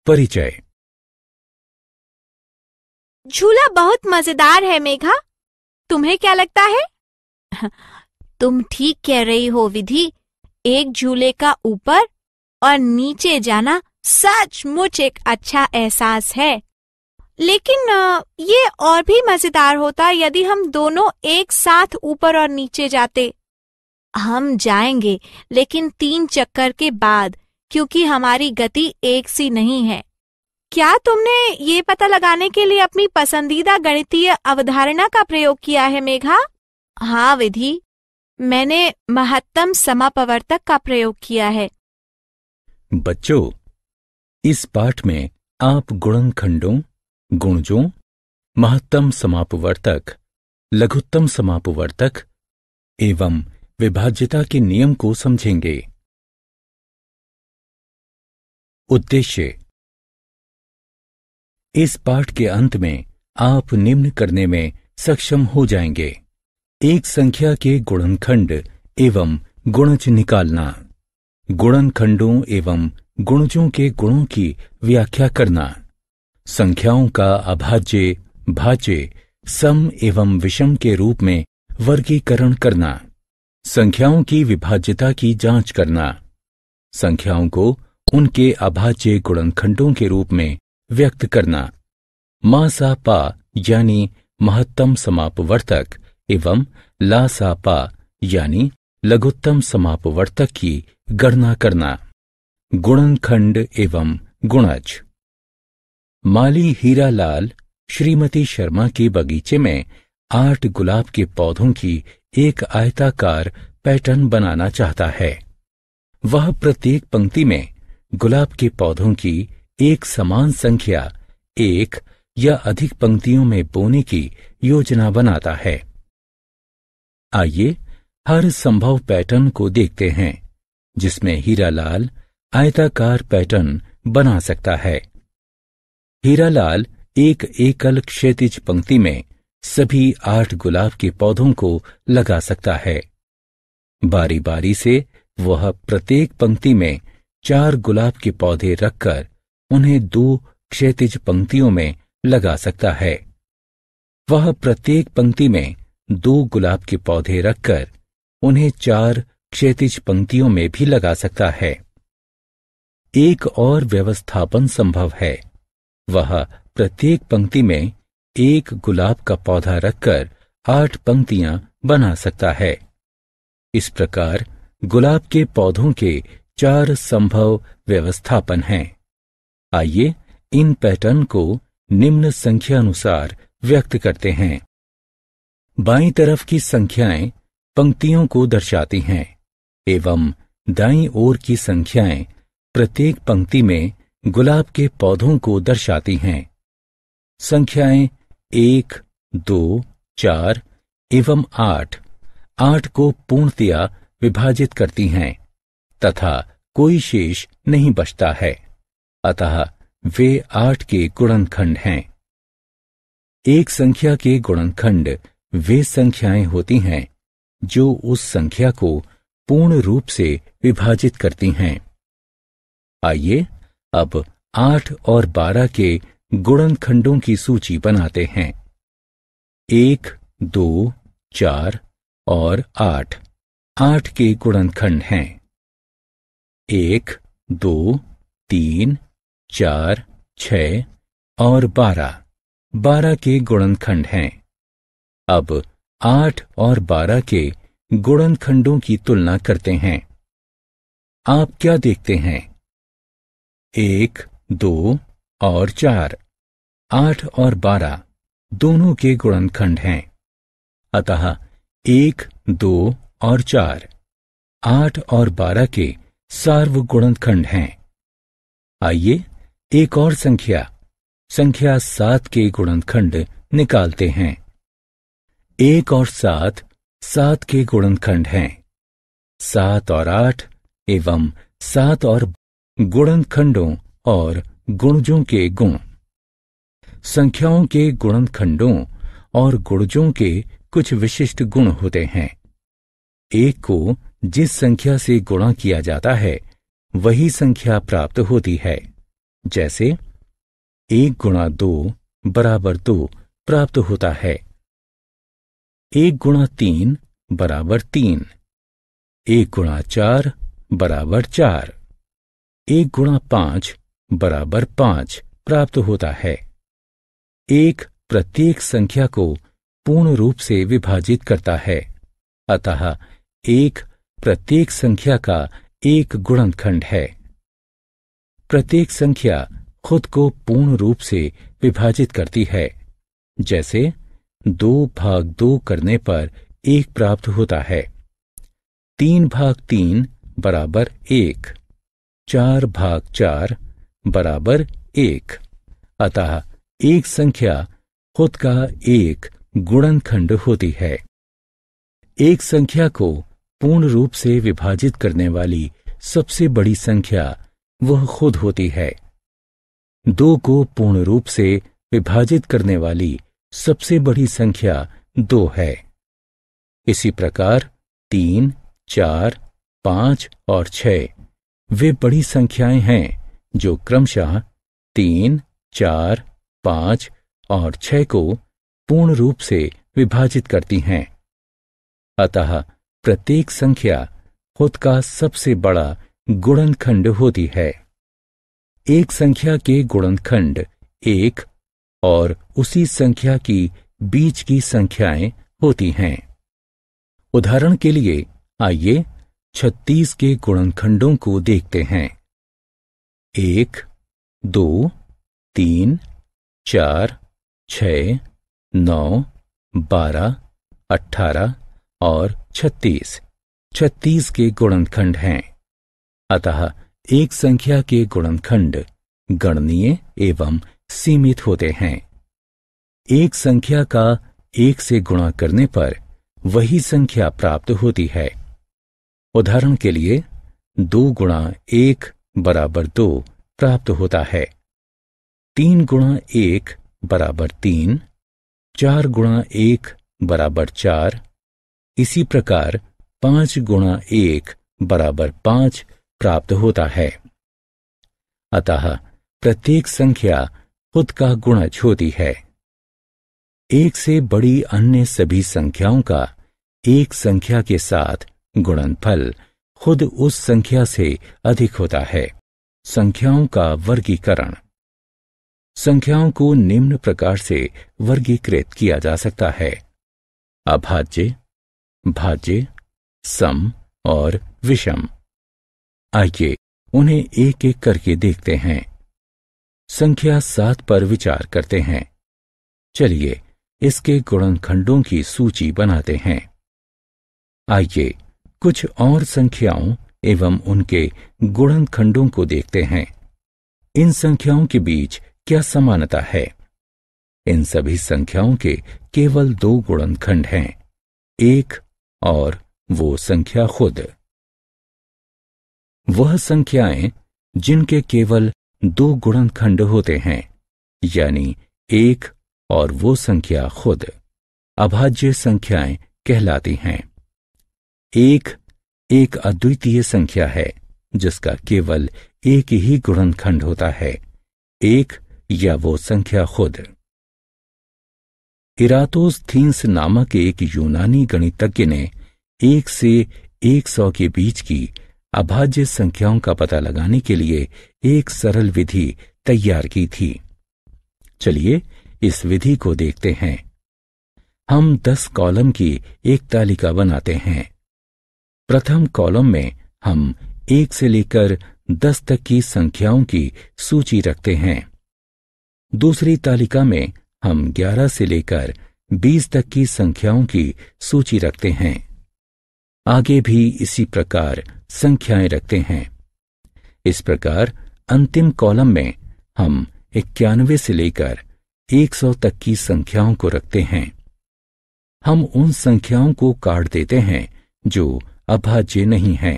परिचय। झूला बहुत मजेदार है मेघा, तुम्हें क्या लगता है? तुम ठीक कह रही हो विधि। एक झूले का ऊपर और नीचे जाना सचमुच एक अच्छा एहसास है। लेकिन ये और भी मजेदार होता यदि हम दोनों एक साथ ऊपर और नीचे जाते। हम जाएंगे, लेकिन 3 चक्कर के बाद, क्योंकि हमारी गति एक सी नहीं है। क्या तुमने ये पता लगाने के लिए अपनी पसंदीदा गणितीय अवधारणा का प्रयोग किया है मेघा? हाँ विधि, मैंने महत्तम समापवर्तक का प्रयोग किया है। बच्चों, इस पाठ में आप गुणनखंडों, गुणजों, महत्तम समापवर्तक, लघुत्तम समापवर्तक एवं विभाज्यता के नियम को समझेंगे। उद्देश्य। इस पाठ के अंत में आप निम्न करने में सक्षम हो जाएंगे। एक संख्या के गुणनखंड एवं गुणज निकालना, गुणनखंडों एवं गुणजों के गुणों की व्याख्या करना, संख्याओं का अभाज्य, भाज्य, सम एवं विषम के रूप में वर्गीकरण करना, संख्याओं की विभाज्यता की जांच करना, संख्याओं को उनके अभाज्य गुणनखंडों के रूप में व्यक्त करना, मा सा पा यानी महत्तम समापवर्तक एवं ला सा पा यानी लघुत्तम समापवर्तक की गणना करना, गुणनखंड एवं गुणज। माली हीरालाल श्रीमती शर्मा के बगीचे में 8 गुलाब के पौधों की एक आयताकार पैटर्न बनाना चाहता है। वह प्रत्येक पंक्ति में गुलाब के पौधों की एक समान संख्या, एक या अधिक पंक्तियों में बोने की योजना बनाता है। आइए हर संभव पैटर्न को देखते हैं जिसमें हीरालाल आयताकार पैटर्न बना सकता है। हीरालाल एक एकल क्षैतिज पंक्ति में सभी 8 गुलाब के पौधों को लगा सकता है। बारी बारी से वह प्रत्येक पंक्ति में 4 गुलाब के पौधे रखकर उन्हें 2 क्षैतिज पंक्तियों में लगा सकता है। वह प्रत्येक पंक्ति में 2 गुलाब के पौधे रखकर उन्हें 4 क्षैतिज पंक्तियों में भी लगा सकता है। एक और व्यवस्थापन संभव है। वह प्रत्येक पंक्ति में 1 गुलाब का पौधा रखकर 8 पंक्तियां बना सकता है। इस प्रकार गुलाब के पौधों के 4 संभव व्यवस्थापन हैं। आइए इन पैटर्न को निम्न संख्या अनुसार व्यक्त करते हैं। बाईं तरफ की संख्याएं पंक्तियों को दर्शाती हैं एवं दाईं ओर की संख्याएं प्रत्येक पंक्ति में गुलाब के पौधों को दर्शाती हैं। संख्याएं 1, 2, 4 एवं 8 को पूर्णतया विभाजित करती हैं तथा कोई शेष नहीं बचता है, अतः वे 8 के गुणनखंड हैं। एक संख्या के गुणनखंड वे संख्याएं होती हैं जो उस संख्या को पूर्ण रूप से विभाजित करती हैं। आइए अब 8 और 12 के गुणनखंडों की सूची बनाते हैं। 1, 2, 4 और 8 के गुणनखंड हैं। 1, 2, 3, 4, 6 और 12 के गुणनखंड हैं। अब 8 और 12 के गुणनखंडों की तुलना करते हैं। आप क्या देखते हैं? 1, 2 और 4, 8 और 12 दोनों के गुणनखंड हैं, अतः 1, 2 और 4 8 और 12 के सार्वगुणनखंड हैं। आइए एक और संख्या 7 के गुणनखंड निकालते हैं। 1 और 7 के गुणनखंड हैं। 7 और 8 एवं 7 और गुणनखंडों और गुणजों के गुण। संख्याओं के गुणनखंडों और गुणजों के कुछ विशिष्ट गुण होते हैं। एक को जिस संख्या से गुणा किया जाता है वही संख्या प्राप्त होती है। जैसे 1 गुणा 2 बराबर 2 प्राप्त होता है। 1 गुणा 3 बराबर 3, 1 गुणा 4 बराबर 4, 1 गुणा 5 बराबर 5 प्राप्त होता है। 1 प्रत्येक संख्या को पूर्ण रूप से विभाजित करता है, अतः 1 प्रत्येक संख्या का एक गुणनखंड है। प्रत्येक संख्या खुद को पूर्ण रूप से विभाजित करती है। जैसे 2 भाग 2 करने पर 1 प्राप्त होता है, 3 भाग 3 बराबर 1, 4 भाग 4 बराबर 1, अतः एक संख्या खुद का एक गुणनखंड होती है। एक संख्या को पूर्ण रूप से विभाजित करने वाली सबसे बड़ी संख्या वह खुद होती है। 2 को पूर्ण रूप से विभाजित करने वाली सबसे बड़ी संख्या 2 है। इसी प्रकार 3, 4, 5 और 6 वे बड़ी संख्याएं हैं जो क्रमशः 3, 4, 5 और 6 को पूर्ण रूप से विभाजित करती हैं। अतः प्रत्येक संख्या खुद का सबसे बड़ा गुणनखंड होती है। एक संख्या के गुणनखंड एक और उसी संख्या की बीच की संख्याएं होती हैं। उदाहरण के लिए आइए 36 के गुणनखंडों को देखते हैं। 1, 2, 3, 4, 6, 9, 12, 18 और 36 36 के गुणनखंड हैं। अतः एक संख्या के गुणनखंड गणनीय एवं सीमित होते हैं। एक संख्या का 1 से गुणा करने पर वही संख्या प्राप्त होती है। उदाहरण के लिए 2 गुणा 1 बराबर 2 प्राप्त होता है, 3 गुणा 1 बराबर 3, 4 गुणा 1 बराबर 4, इसी प्रकार 5 गुणा 1 बराबर 5 प्राप्त होता है। अतः प्रत्येक संख्या खुद का गुणज होती है। एक से बड़ी अन्य सभी संख्याओं का एक संख्या के साथ गुणनफल खुद उस संख्या से अधिक होता है। संख्याओं का वर्गीकरण। संख्याओं को निम्न प्रकार से वर्गीकृत किया जा सकता है: अभाज्य, भाज्य, सम और विषम। आइए उन्हें एक एक करके देखते हैं। संख्या 7 पर विचार करते हैं। चलिए इसके गुणनखंडों की सूची बनाते हैं। आइए कुछ और संख्याओं एवं उनके गुणनखंडों को देखते हैं। इन संख्याओं के बीच क्या समानता है? इन सभी संख्याओं के केवल 2 गुणनखंड हैं, एक और वो संख्या खुद। वह संख्याएं जिनके केवल 2 गुणनखंड होते हैं, यानी एक और वो संख्या खुद, अभाज्य संख्याएं कहलाती हैं। एक अद्वितीय संख्या है जिसका केवल एक ही गुणनखंड होता है, एक या वो संख्या खुद। इरातोस्थीन्स नामक एक यूनानी गणितज्ञ ने 1 से 100 के बीच की अभाज्य संख्याओं का पता लगाने के लिए एक सरल विधि तैयार की थी। चलिए इस विधि को देखते हैं। हम 10 कॉलम की एक तालिका बनाते हैं। प्रथम कॉलम में हम 1 से लेकर 10 तक की संख्याओं की सूची रखते हैं। दूसरी तालिका में हम 11 से लेकर 20 तक की संख्याओं की सूची रखते हैं। आगे भी इसी प्रकार संख्याएं रखते हैं। इस प्रकार अंतिम कॉलम में हम 91 से लेकर 100 तक की संख्याओं को रखते हैं। हम उन संख्याओं को काट देते हैं जो अभाज्य नहीं हैं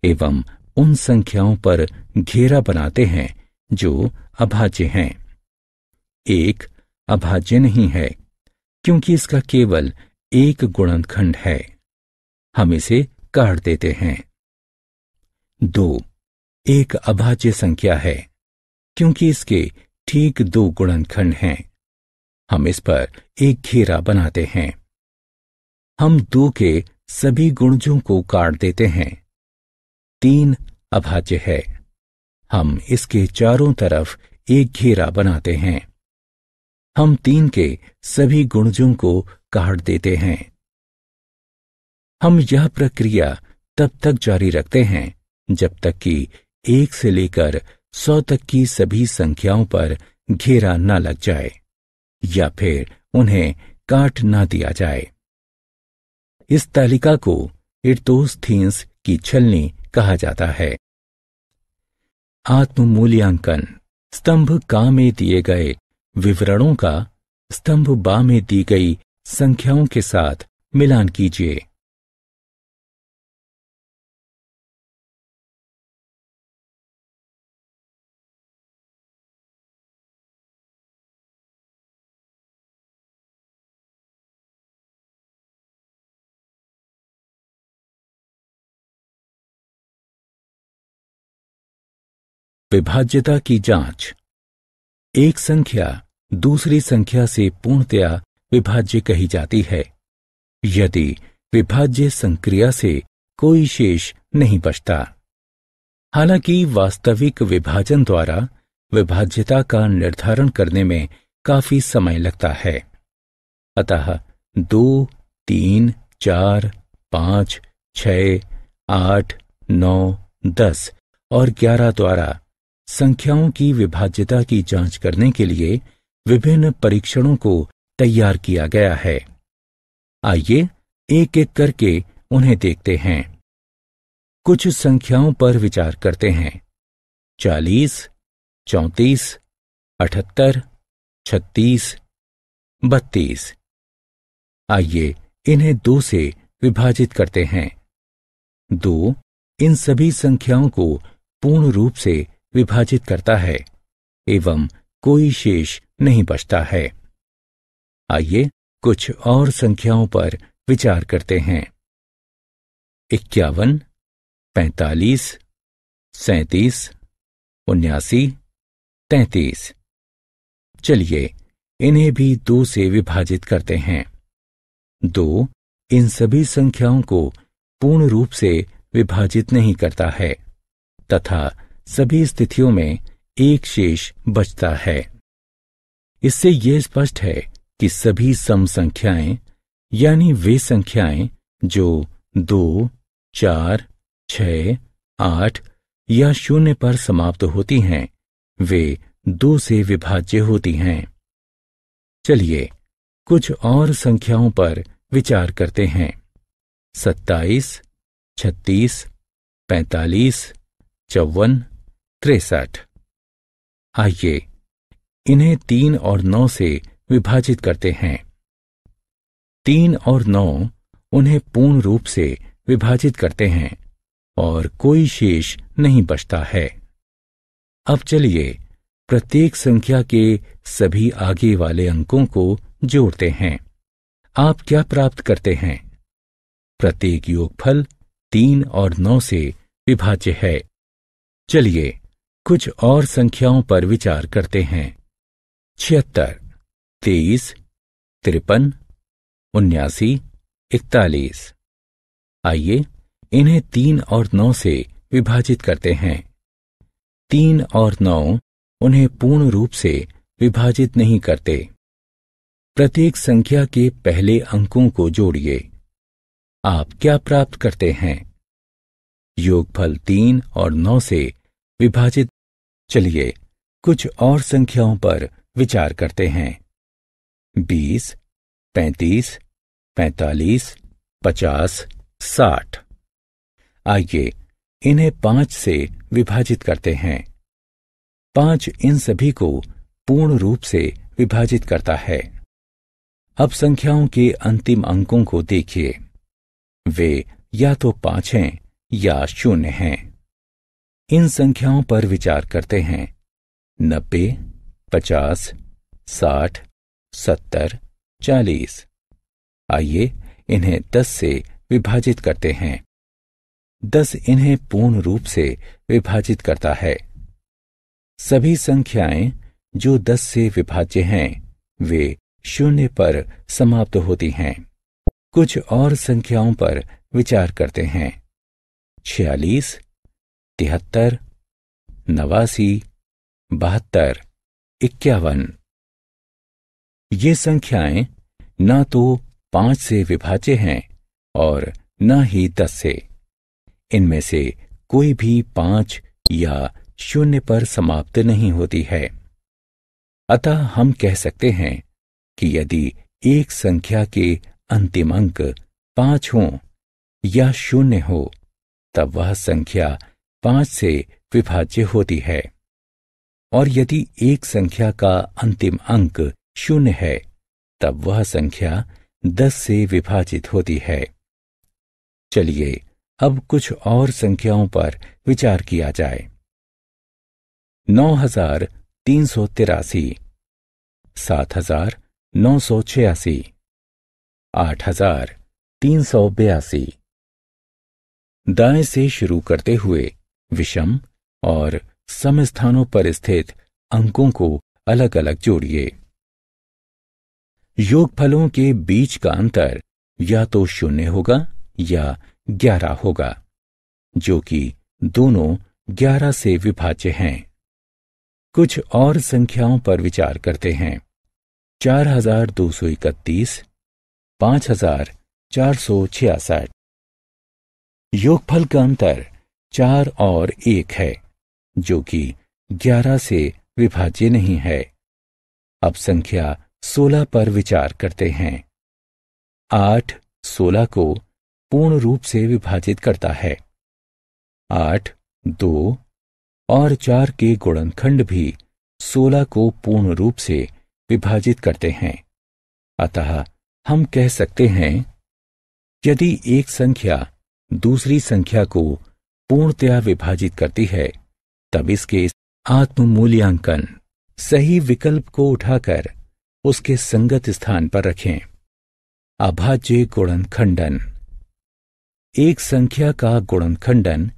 एवं उन संख्याओं पर घेरा बनाते हैं जो अभाज्य हैं। 1 अभाज्य नहीं है क्योंकि इसका केवल एक गुणनखंड है, हम इसे काट देते हैं। 2 एक अभाज्य संख्या है क्योंकि इसके ठीक 2 गुणनखंड हैं। हम इस पर एक घेरा बनाते हैं। हम 2 के सभी गुणजों को काट देते हैं। 3 अभाज्य है। हम इसके चारों तरफ एक घेरा बनाते हैं। हम 3 के सभी गुणजों को काट देते हैं। हम यह प्रक्रिया तब तक जारी रखते हैं जब तक कि 1 से लेकर 100 तक की सभी संख्याओं पर घेरा न लग जाए या फिर उन्हें काट न दिया जाए। इस तालिका को इरतोस्थीन्स की छलनी कहा जाता है। आत्म मूल्यांकन। स्तंभ का में दिए गए विवरणों का स्तंभ बा में दी गई संख्याओं के साथ मिलान कीजिए। विभाज्यता की जांच। एक संख्या दूसरी संख्या से पूर्णतया विभाज्य कही जाती है यदि विभाज्य संक्रिया से कोई शेष नहीं बचता। हालांकि वास्तविक विभाजन द्वारा विभाज्यता का निर्धारण करने में काफी समय लगता है। अतः 2, 3, 4, 5, 6, 8, 9, 10 और 11 द्वारा संख्याओं की विभाज्यता की जांच करने के लिए विभिन्न परीक्षणों को तैयार किया गया है। आइए एक एक करके उन्हें देखते हैं। कुछ संख्याओं पर विचार करते हैं। 40, 34, 78, 36, 32। आइए इन्हें 2 से विभाजित करते हैं। 2 इन सभी संख्याओं को पूर्ण रूप से विभाजित करता है एवं कोई शेष नहीं बचता है। आइए कुछ और संख्याओं पर विचार करते हैं। 51, 45, 37, 79, 33। चलिए इन्हें भी 2 से विभाजित करते हैं। 2 इन सभी संख्याओं को पूर्ण रूप से विभाजित नहीं करता है तथा सभी स्थितियों में एक शेष बचता है। इससे यह स्पष्ट है कि सभी सम संख्याएं यानी वे संख्याएं जो 2, 4, 6, 8 या 0 पर समाप्त होती हैं वे 2 से विभाज्य होती हैं। चलिए कुछ और संख्याओं पर विचार करते हैं। 27, 36, 45, 54, 63। आइए इन्हें 3 और 9 से विभाजित करते हैं। 3 और 9 उन्हें पूर्ण रूप से विभाजित करते हैं और कोई शेष नहीं बचता है। अब चलिए प्रत्येक संख्या के सभी आगे वाले अंकों को जोड़ते हैं। आप क्या प्राप्त करते हैं? प्रत्येक योगफल 3 और 9 से विभाज्य है। चलिए कुछ और संख्याओं पर विचार करते हैं। 76, 23, 53, 79, 41। आइए इन्हें 3 और 9 से विभाजित करते हैं। 3 और 9 उन्हें पूर्ण रूप से विभाजित नहीं करते। प्रत्येक संख्या के पहले अंकों को जोड़िए। आप क्या प्राप्त करते हैं? योगफल 3 और 9 से विभाजित। चलिए कुछ और संख्याओं पर विचार करते हैं। 20, 35, 45, 50, 60। आइए इन्हें 5 से विभाजित करते हैं। 5 इन सभी को पूर्ण रूप से विभाजित करता है। अब संख्याओं के अंतिम अंकों को देखिए। वे या तो 5 हैं या 0 हैं। इन संख्याओं पर विचार करते हैं। 90, 50, 60, 70, 40। आइए इन्हें 10 से विभाजित करते हैं। 10 इन्हें पूर्ण रूप से विभाजित करता है। सभी संख्याएं जो 10 से विभाज्य हैं वे 0 पर समाप्त होती हैं। कुछ और संख्याओं पर विचार करते हैं। 46, 73, 89, 72, 51। ये संख्याएं ना तो 5 से विभाज्य हैं और न ही 10 से। इनमें से कोई भी 5 या 0 पर समाप्त नहीं होती है। अतः हम कह सकते हैं कि यदि एक संख्या के अंतिम अंक 5 हों या 0 हो तब वह संख्या 5 से विभाज्य होती है, और यदि एक संख्या का अंतिम अंक 0 है तब वह संख्या 10 से विभाजित होती है। चलिए अब कुछ और संख्याओं पर विचार किया जाए। 9383, 7986, 8382। दाएं से शुरू करते हुए विषम और सम स्थानों पर स्थित अंकों को अलग अलग जोड़िए। योगफलों के बीच का अंतर या तो 0 होगा या 11 होगा, जो कि दोनों 11 से विभाज्य हैं। कुछ और संख्याओं पर विचार करते हैं। 4231, 5466। योगफल का अंतर 4 और 1 है, जो कि 11 से विभाज्य नहीं है। अब संख्या 16 पर विचार करते हैं। 8 16 को पूर्ण रूप से विभाजित करता है। 8, 2 और 4 के गुणनखंड भी 16 को पूर्ण रूप से विभाजित करते हैं। अतः हम कह सकते हैं, यदि एक संख्या दूसरी संख्या को पूर्णतया विभाजित करती है तब इसके आत्म मूल्यांकन सही विकल्प को उठाकर उसके संगत स्थान पर रखें। अभाज्य गुणनखंडन। एक संख्या का गुणनखंडन